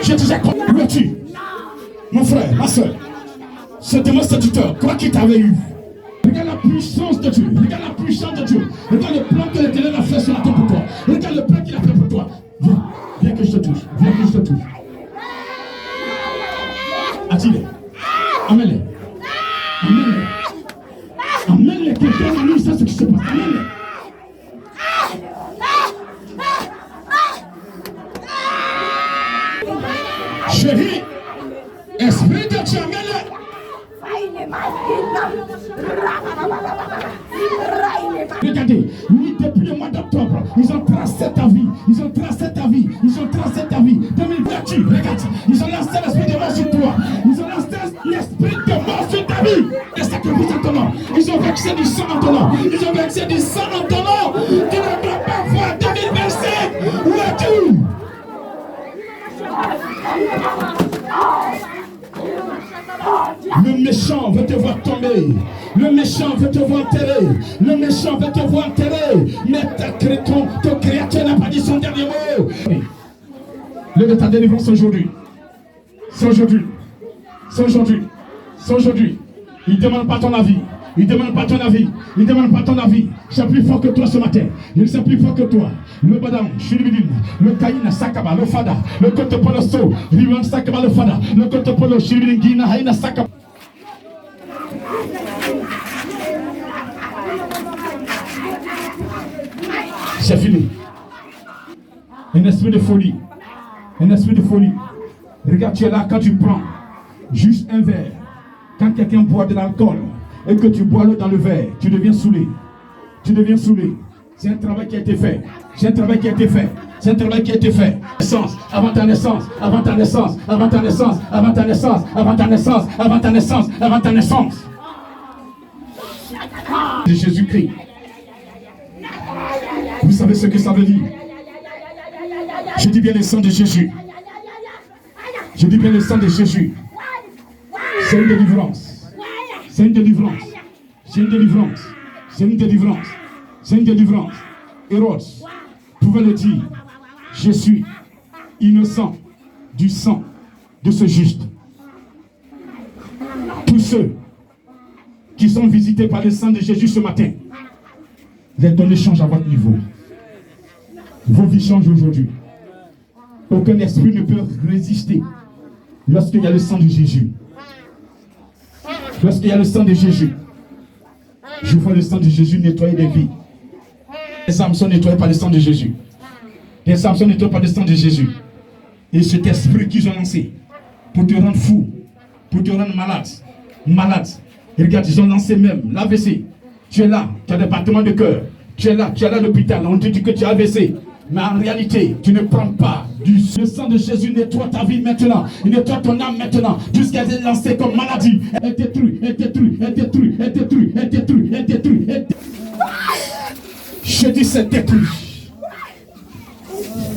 [SPEAKER 1] Je disais, où es-tu? Mon frère, ma soeur, ce démon séducteur, quoi qu'il t'avait eu, regarde la puissance de Dieu, regarde la puissance de Dieu, regarde le plan que l'Éternel a fait sur la terre pour toi, regarde le plan qu'il a fait pour toi. Viens, viens que je te touche, viens que je te touche. Attire-les, amène-les, amène-les, amène-les, quelqu'un a lu ça, ce qui se passe, amène-les. Chérie, esprit de Dieu, amène-les. Regardez, oui, depuis le mois d'octobre, ils ont tracé ta vie, ils ont tracé ta vie, ils ont tracé ta vie. 2028, regarde, ils ont lancé l'esprit de mort sur toi, ils ont lancé l'esprit de mort sur ta vie. Et sacrifice en ton nom, ils ont versé du sang en ton nom, ils ont versé du sang en ton nom. Tu ne dois pas voir 2025. Où es-tu? Le méchant veut te voir tomber. Le méchant veut te voir enterrer. Le méchant veut te voir enterrer. Mais ton créateur n'a pas dit son dernier mot. Le ta délivrance aujourd'hui. C'est aujourd'hui. C'est aujourd'hui. C'est aujourd'hui. Il ne demande pas ton avis. Il ne demande pas ton avis. Il ne demande pas ton avis. Je suis plus fort que toi ce matin. Je suis plus fort que toi. Le badam, Shiribidin, le Kaina Sakaba, le Fada, le Kotopolo So, Rivan Sakaba, le Fada, le Kotopolo Shiribidin Gina Haina Sakaba. C'est fini. Un esprit de folie. Un esprit de folie. Regarde, tu es là quand tu prends juste un verre. Quand quelqu'un boit de l'alcool et que tu bois l'eau dans le verre, tu deviens saoulé. Tu deviens saoulé. C'est un travail qui a été fait. C'est un travail qui a été fait. C'est un travail qui a été fait. Naissance, avant ta naissance, avant ta naissance, avant ta naissance, avant ta naissance, avant ta naissance, avant ta naissance, avant ta naissance. De Jésus-Christ. Vous savez ce que ça veut dire? Je dis bien le sang de Jésus. Je dis bien le sang de Jésus. C'est une délivrance. C'est une délivrance. C'est une délivrance. C'est une délivrance. C'est une délivrance. Hérode pouvait le dire. Je suis innocent du sang de ce juste. Tous ceux qui sont visités par le sang de Jésus ce matin, les données changent à votre niveau. Vos vies changent aujourd'hui. Aucun esprit ne peut résister lorsqu'il y a le sang de Jésus. Lorsqu'il y a le sang de Jésus. Je vois le sang de Jésus nettoyer des vies. Les âmes sont nettoyées par le sang de Jésus. Les âmes sont nettoyées par le sang de Jésus. Et cet esprit qu'ils ont lancé pour te rendre fou, pour te rendre malade. Et regarde, ils ont lancé même l'AVC. Tu es là, tu as des battements de cœur. Tu es là à l'hôpital. On te dit que tu as AVC. Mais en réalité, tu ne prends pas du sang. Le sang de Jésus nettoie ta vie maintenant. Il nettoie ton âme maintenant. Tout ce qu'elle est lancé comme maladie est détruit, est détruit, est détruit, est détruit, est détruit, est détruit, est détruit. Je dis c'est détruit.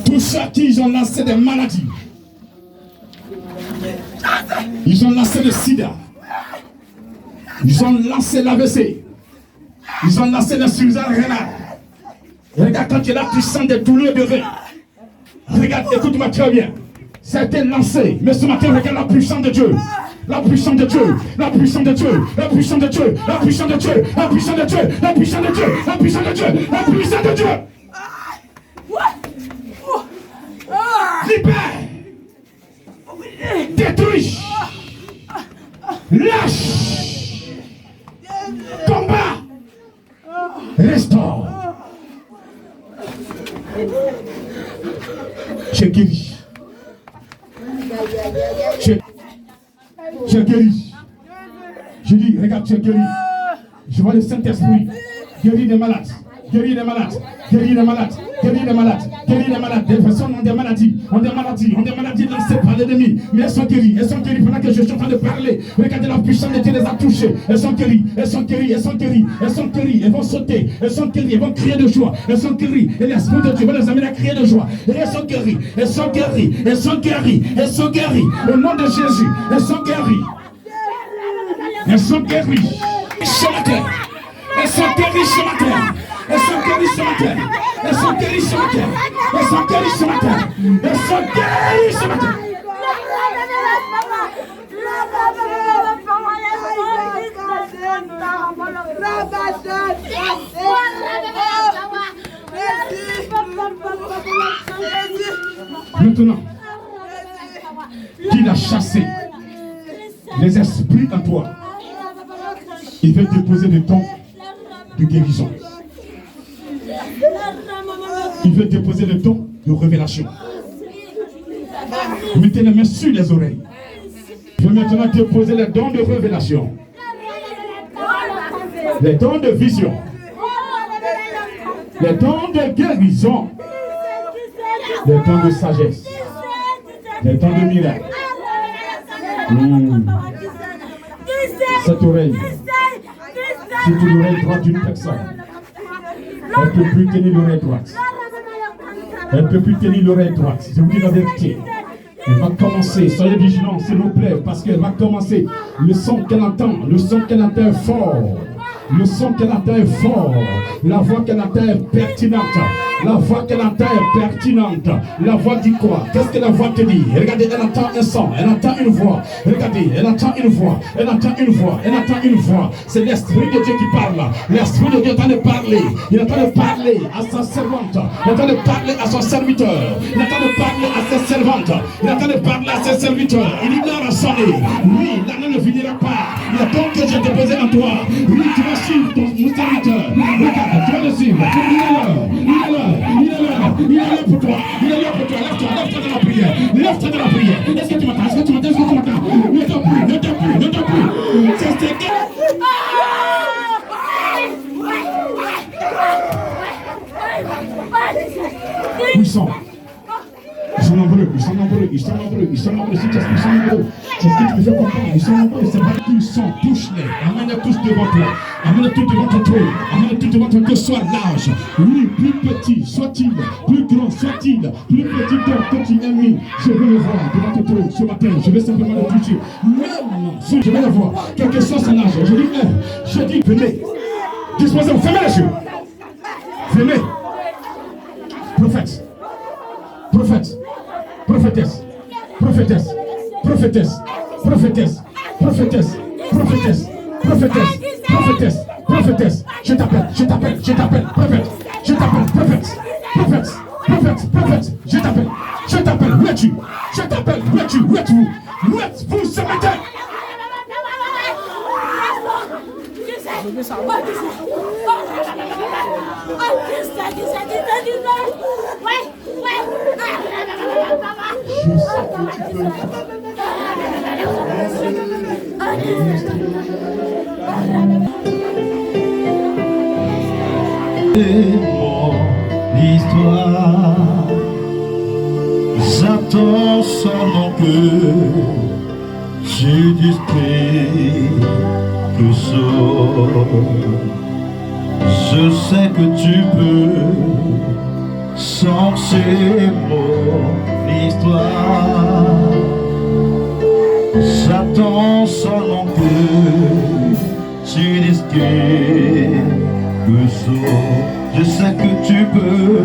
[SPEAKER 1] Tous ceux qui ils ont lancé des maladies. Ils ont lancé le sida. Ils ont lancé l'AVC. Ils ont lancé l'insuffisance rénale. Regarde quand tu es là, tu sens des douleurs de rein. Regarde, écoute-moi très bien. Ça a été lancé. Mais ce matin, regarde la puissance de Dieu. La puissance de Dieu. La puissance de Dieu. La puissance de Dieu. La puissance de Dieu. La puissance de Dieu. La puissance de Dieu. La puissance de Dieu. La puissance de Dieu. Libère. Détruis. Lâche. Combat. Restaure. Tu es guéri. Tu es guéri. Je dis, regarde, tu es guéri. Je vois le Saint-Esprit guérir des malades. Guérir des malades. Guérir des malades. Guérir des malades. Guérir des malades. Des personnes ont des maladies. Ont des maladies lancées par l'ennemi. Mais elles sont guéries. Elles sont guéries pendant que je suis en train de parler. Regardez la puissance de Dieu les a touchées. Elles sont guéries. Elles sont guéries. Elles sont guéries. Elles sont guéries. Elles vont sauter. Elles sont guéries. Elles vont crier de joie. Elles sont guéries. Et l'Esprit de Dieu va les amener à crier de joie. Et elles sont guéries. Elles sont guéries. Elles sont guéries. Elles sont guéries. Au nom de Jésus. Elles sont guéries. Elles sont guéries. Ce matin. Elles sont guéries ce matin. Elles sont guéries ce matin. Elles sont guéries ce matin. Elles sont guéries ce matin. Elles sont guéries ce matin. Maintenant, qu'il a chassé les esprits en toi. Il veut déposer des dons de guérison. Il veut déposer le don de révélation. Mettez les mains sur les oreilles. Je vais maintenant déposer les dons de révélation. Les dons de vision. Les dons de guérison. Les dons de sagesse. Les dons de miracle. Cette oreille, c'est l'oreille droite d'une personne. Elle ne peut plus tenir l'oreille droite. Elle ne peut plus tenir l'oreille droite. Je vous dis la vérité. Elle va commencer. Soyez vigilants, s'il vous plaît, parce qu'elle va commencer. Le son qu'elle entend est fort. Le son qu'elle entend est fort. La voix qu'elle entend est pertinente. La voix qu'elle entend est pertinente. La voix dit quoi? Qu'est-ce que la voix te dit? Regardez, elle entend un son, elle entend une voix. Regardez, elle entend une voix, elle entend une voix, elle entend une voix. C'est l'Esprit de Dieu qui parle. L'Esprit de Dieu est en train de parler. Il est en train de parler à sa servante. Il est en train de parler à son serviteur. Il est en train de parler à ses servantes. Il est en train de parler à ses serviteurs. Il dit l'heure a sonné. Oui, l'année ne finira pas. Il y a donc que j'ai déposé en toi. Oui, tu vas suivre mon serviteur. Regarde, tu vas le suivre. Il est là. Il est là. Il est là, il est là pour toi, il est là pour toi, lève-toi de la prière, lève-toi de la prière. Est-ce que tu m'entends, est-ce que tu m'entends, est-ce que tu m'entends? Ne t'en prie, ne t'en prie, ne t'en prie. C'est où ils sont? Ils sont nombreux, ils sont nombreux, ils sont nombreux, ils sont nombreux, ils sont nombreux. C'est ce que tu me fais comprendre, ils sont nombreux, c'est pas qu'ils sont, touche-les, amène-les tous devant toi, amène-les tous devant ton trône, amène-les tous devant ton trône, soit large, oui, plus petit soit-il, plus grand soit-il, plus petit que tu aies mis, je veux le voir devant ton trône ce matin, je vais simplement le toucher, même si je vais le voir, quel que soit son âge, je dis, venez, disposez-vous, fermez les yeux, venez, prophète, prophète, prophétesse, prophétesse, prophétesse, prophétesse, prophétesse, prophétesse, prophétesse, prophétesse, prophétesse, je t'appelle, prophète, je t'appelle, prophète, prophète, prophète, prophète, je t'appelle, où es-tu? Je t'appelle, où es-tu? Où êtes-vous? Où êtes-vous ce matin?
[SPEAKER 3] Mon histoire, j'attends seulement que tu dises quelque chose. Je sais que tu peux changer mon histoire. J'attends seulement que tu dises quelque chose. Je sais que tu peux